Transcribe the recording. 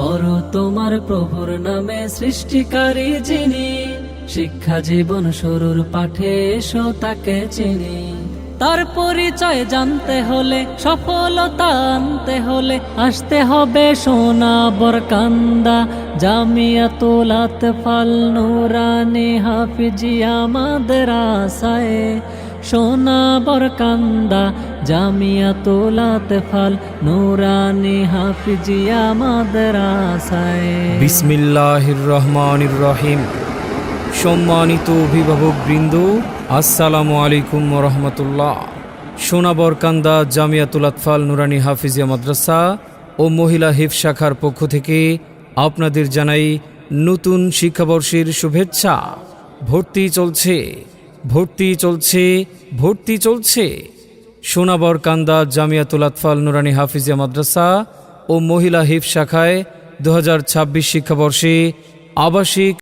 করো তোমার প্রভুর নামে সৃষ্টিকারী যিনি, শিক্ষা জীবন শুরুর পাঠে এসো তাকে চিনি। তার পরিচয় জানতে হলে, সফলতা আনতে হলে, আসতে হবে সোনাবর কান্দা জামিয়াতুল আতফাল নুরানি হাফিজিয়া মাদ্রাসায়। সোনাবর কান্দা জামিয়াতুল আতফাল নুরানি হাফিজিয়া মাদ্রাসায়। বিসমিল্লাহির রহমানির রহিম। সম্মানিত অভিভাবক বৃন্দ, আসসালামু আলাইকুম রহমতুল্লাহ। সোনাবরকান্দা জামিয়াতুল আতফাল নুরানি হাফিজিয়া মাদ্রাসা ও মহিলা হিফজ শাখার পক্ষ থেকে আপনাদের জানাই নতুন শিক্ষাবর্ষের শুভেচ্ছা। ভর্তি চলছে, ভর্তি চলছে, ভর্তি চলছে। সোনাবরকান্দা জামিয়াতুল আতফাল নুরানি হাফিজিয়া মাদ্রাসা ও মহিলা হিফজ শাখায় 2026 শিক্ষাবর্ষে আবাসিক